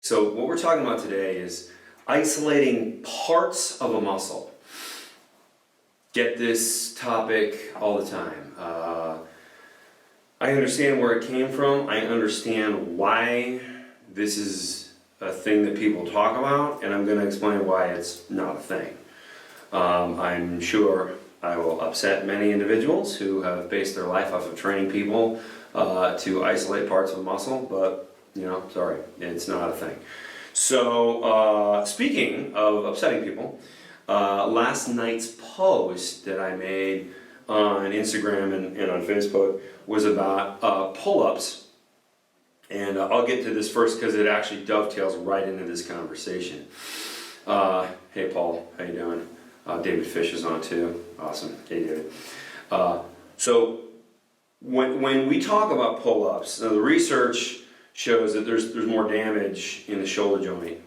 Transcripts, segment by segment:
So what we're talking about today is isolating parts of a muscle. Get this topic all the time. I understand where it came from. I understand why this is a thing that people talk about, and I'm going to explain why it's not a thing. I'm sure I will upset many individuals who have based their life off of training people to isolate parts of a muscle, but sorry, it's not a thing. So speaking of upsetting people, last night's post that I made on Instagram and on Facebook was about pull-ups, and I'll get to this first because it actually dovetails right into this conversation. Hey Paul, how you doing? David Fish is on too. Awesome. Hey David. So when we talk about pull-ups, now the research shows that there's more damage in the shoulder joint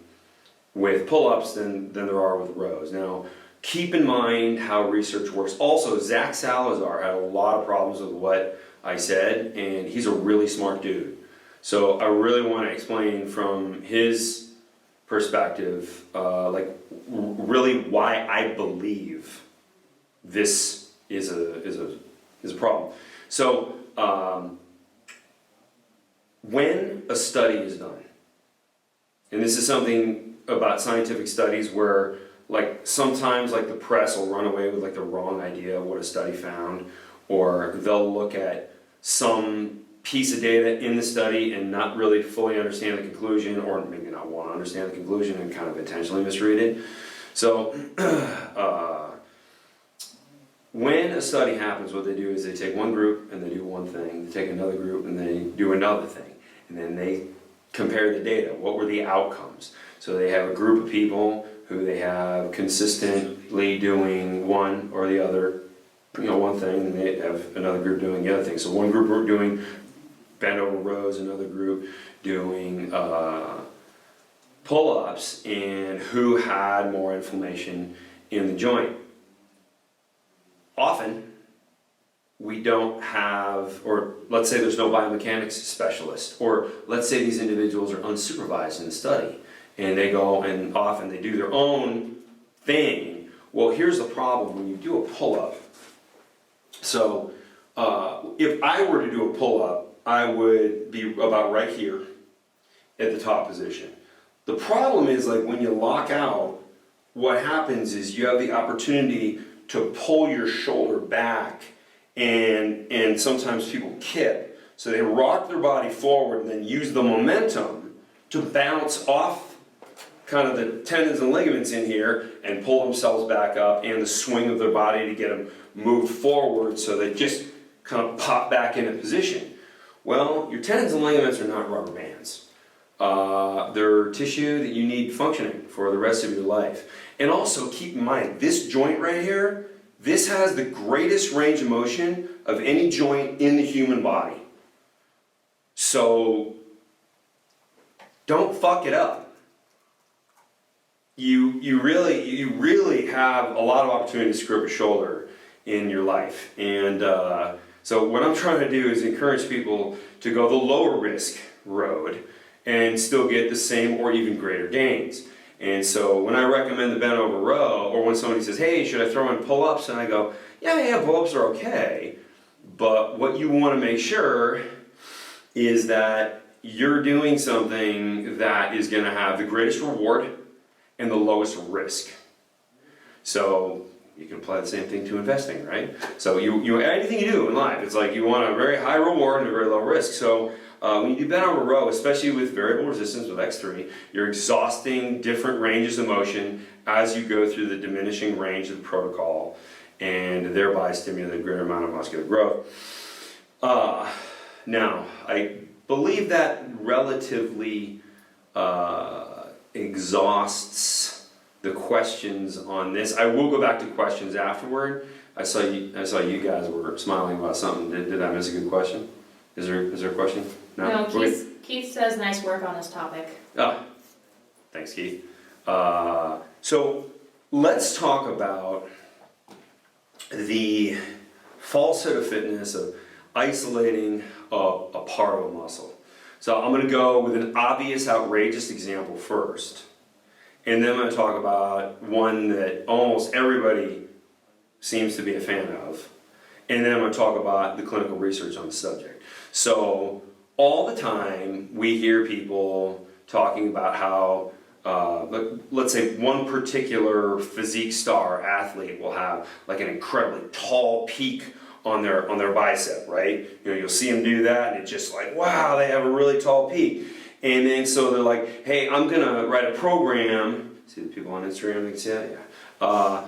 with pull-ups than there are with rows. Now, keep in mind how research works. Also, Zach Salazar had a lot of problems with what I said, and he's a really smart dude. So I really want to explain from his perspective, really why I believe this is a problem. So when a study is done, and this is something about scientific studies where sometimes the press will run away with the wrong idea of what a study found, or they'll look at some piece of data in the study and not really fully understand the conclusion, or maybe not want to understand the conclusion and kind of intentionally misread it. So when a study happens, what they do is they take one group and they do one thing, they take another group and they do another thing, and then they compare the data. What were the outcomes? So they have a group of people who they have consistently doing one or the other, one thing, and they have another group doing the other thing. So one group were doing bent over rows, another group doing pull-ups, and who had more inflammation in the joint. Often, we don't have, or let's say there's no biomechanics specialist, or let's say these individuals are unsupervised in the study, and they go and often they do their own thing. Well, here's the problem when you do a pull-up. So, if I were to do a pull-up, I would be about right here at the top position. The problem is when you lock out, what happens is you have the opportunity to pull your shoulder back, and sometimes people kip. So they rock their body forward and then use the momentum to bounce off kind of the tendons and ligaments in here and pull themselves back up, and the swing of their body to get them moved forward so they just kind of pop back into position. Well, your tendons and ligaments are not rubber bands. They're tissue that you need functioning for the rest of your life. And also keep in mind, this joint right here, this has the greatest range of motion of any joint in the human body. So don't fuck it up. You really have a lot of opportunity to screw up your shoulder in your life. And so what I'm trying to do is encourage people to go the lower risk road and still get the same or even greater gains. And so when I recommend the bent over row, or when somebody says, hey, should I throw in pull-ups? And I go, yeah, pull-ups are okay. But what you want to make sure is that you're doing something that is going to have the greatest reward and the lowest risk. So you can apply the same thing to investing, right? So you anything you do in life, it's you want a very high reward and a very low risk. So when you do bent over row, especially with variable resistance with X3, you're exhausting different ranges of motion as you go through the diminishing range of the protocol, and thereby stimulate a greater amount of muscular growth. Now, I believe that relatively exhausts the questions on this. I will go back to questions afterward. I saw you guys were smiling about something. Did I miss a good question? Is there a question? No, Keith says nice work on this topic. Oh, thanks, Keith. So let's talk about the falsehood of fitness, of isolating a part of a muscle. So I'm going to go with an obvious, outrageous example first. And then I'm going to talk about one that almost everybody seems to be a fan of. And then I'm going to talk about the clinical research on the subject. So all the time we hear people talking about how, let's say one particular physique star athlete will have like an incredibly tall peak on their bicep, right? You know, you'll see them do that and it's just like, wow, they have a really tall peak. And then so they're like, hey, I'm gonna write a program. See the people on Instagram, they can see that? Yeah.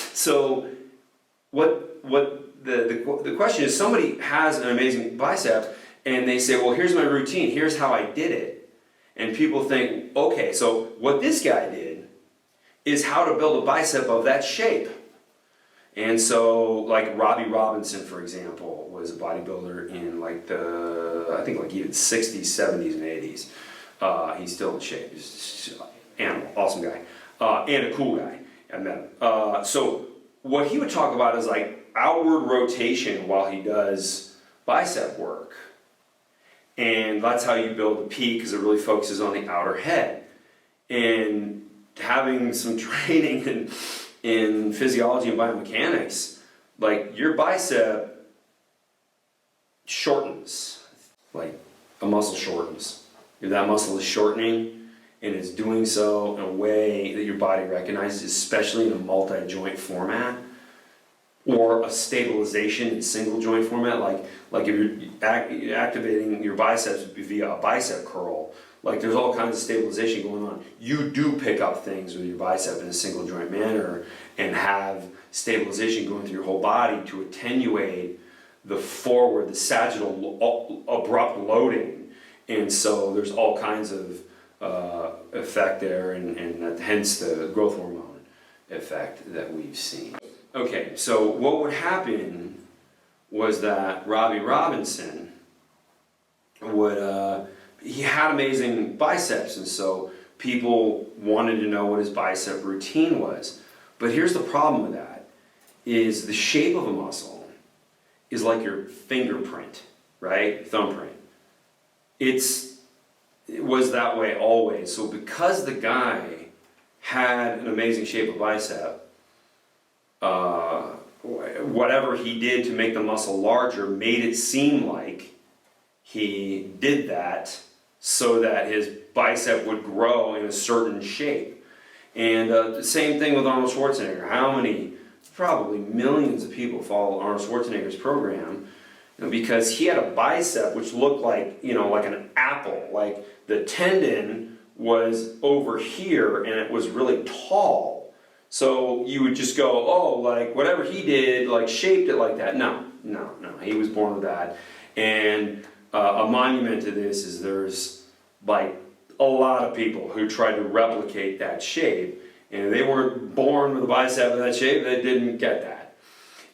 So what the question is, somebody has an amazing bicep and they say, well, here's my routine, here's how I did it. And people think, okay, so what this guy did is how to build a bicep of that shape. And so, like Robbie Robinson, for example, was a bodybuilder in like I think like even 60s, 70s, and 80s. He's still in shape. He's an animal, awesome guy, and a cool guy. I met him. So what he would talk about is like outward rotation while he does bicep work. And that's how you build the peak, because it really focuses on the outer head. And having some training in physiology and biomechanics, like your bicep shortens, like a muscle shortens. If that muscle is shortening and it's doing so in a way that your body recognizes, especially in a multi-joint format, or a stabilization in single joint format, like if you're activating your biceps via a bicep curl, like there's all kinds of stabilization going on. You do pick up things with your bicep in a single joint manner and have stabilization going through your whole body to attenuate the forward, the sagittal abrupt loading. And so there's all kinds of effect there, and hence the growth hormone effect that we've seen. Okay, so what would happen was that Robbie Robinson would, he had amazing biceps, and so people wanted to know what his bicep routine was. But here's the problem with that, is the shape of a muscle is like your fingerprint, right? Thumbprint. It was that way always. So because the guy had an amazing shape of bicep, whatever he did to make the muscle larger made it seem like he did that so that his bicep would grow in a certain shape. And the same thing with Arnold Schwarzenegger. How many, probably millions of people follow Arnold Schwarzenegger's program, because he had a bicep which looked like, like an apple. Like the tendon was over here and it was really tall. So you would just go, oh, like whatever he did, like shaped it like that. No, he was born with that. And a monument to this is there's like a lot of people who tried to replicate that shape, and they weren't born with a bicep of that shape, they didn't get that.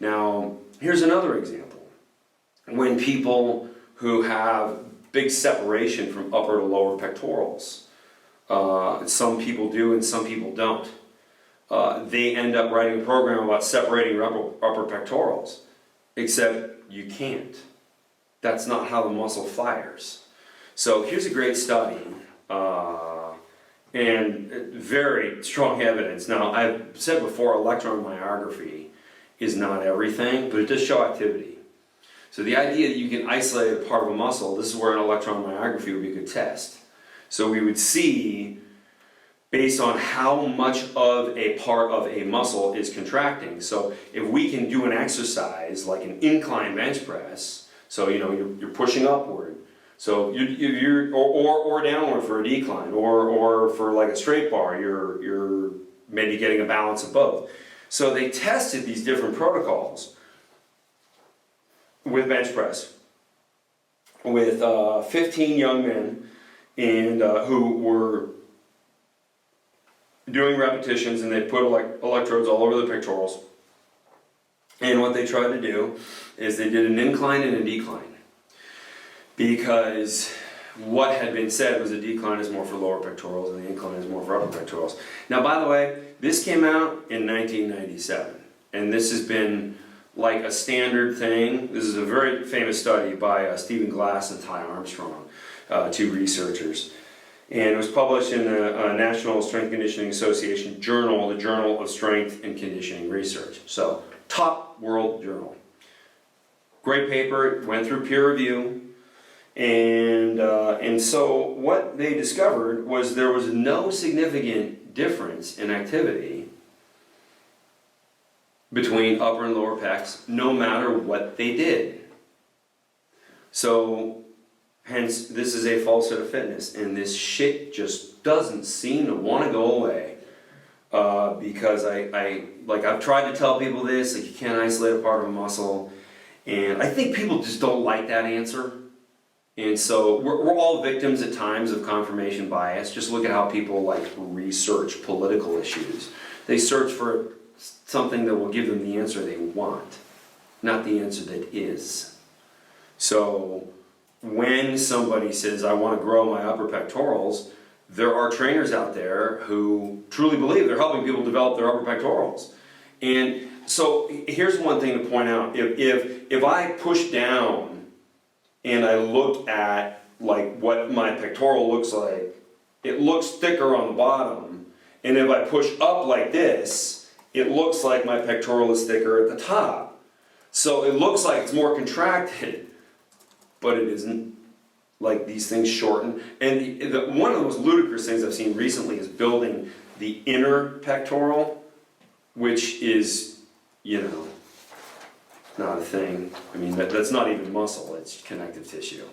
Now, here's another example. When people who have big separation from upper to lower pectorals, some people do and some people don't. They end up writing a program about separating your upper pectorals, except you can't. That's not how the muscle fires. So here's a great study, and very strong evidence. Now, I've said before, electron myography is not everything, but it does show activity. So the idea that you can isolate a part of a muscle, this is where an electron myography would be a good test. So we would see, based on how much of a part of a muscle is contracting. So if we can do an exercise like an incline bench press, so you're pushing upward, so you're or downward for a decline, or for like a straight bar, you're maybe getting a balance of both. So they tested these different protocols with bench press with 15 young men, and who were doing repetitions, and they put electrodes all over the pectorals. And what they tried to do is they did an incline and a decline, because what had been said was a decline is more for lower pectorals and the incline is more for upper pectorals. Now, by the way, this came out in 1997, and this has been like a standard thing. This is a very famous study by Stephen Glass and Ty Armstrong, two researchers. And it was published in the National Strength Conditioning Association journal, the Journal of Strength and Conditioning Research. So, top world journal. Great paper, it went through peer review. And so what they discovered was there was no significant difference in activity between upper and lower pecs, no matter what they did. So, hence, this is a falsehood of fitness, and this shit just doesn't seem to want to go away. Because I've tried to tell people this, like you can't isolate a part of a muscle, and I think people just don't like that answer. And so we're all victims at times of confirmation bias. Just look at how people like research political issues. They search for something that will give them the answer they want, not the answer that is. So when somebody says, I want to grow my upper pectorals, there are trainers out there who truly believe they're helping people develop their upper pectorals. And so here's one thing to point out. If I push down and I look at like what my pectoral looks like, it looks thicker on the bottom. And if I push up like this, it looks like my pectoral is thicker at the top. So it looks like it's more contracted, but it isn't. Like these things shorten. And one of the most ludicrous things I've seen recently is building the inner pectoral, which is, not a thing. I mean, that's not even muscle, it's connective tissue.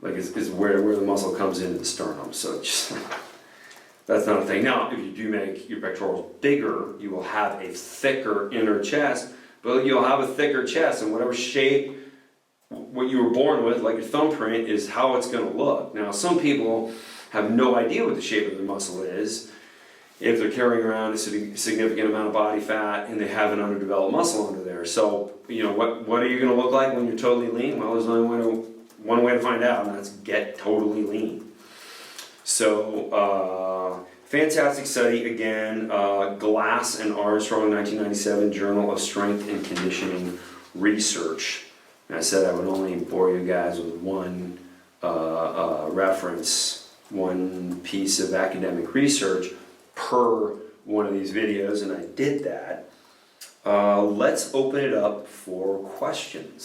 Like, it's where the muscle comes into the sternum, so it's just, that's not a thing. Now, if you do make your pectorals bigger, you will have a thicker inner chest, but you'll have a thicker chest, and whatever shape, what you were born with, like your thumbprint, is how it's going to look. Now, some people have no idea what the shape of their muscle is, if they're carrying around a significant amount of body fat and they have an underdeveloped muscle under there. So, what are you going to look like when you're totally lean? Well, there's only one way to find out, and that's get totally lean. So, fantastic study, again, Glass and Armstrong, 1997, Journal of Strength and Conditioning Research. And I said I would only bore you guys with one reference, one piece of academic research per one of these videos, and I did that. Let's open it up for questions.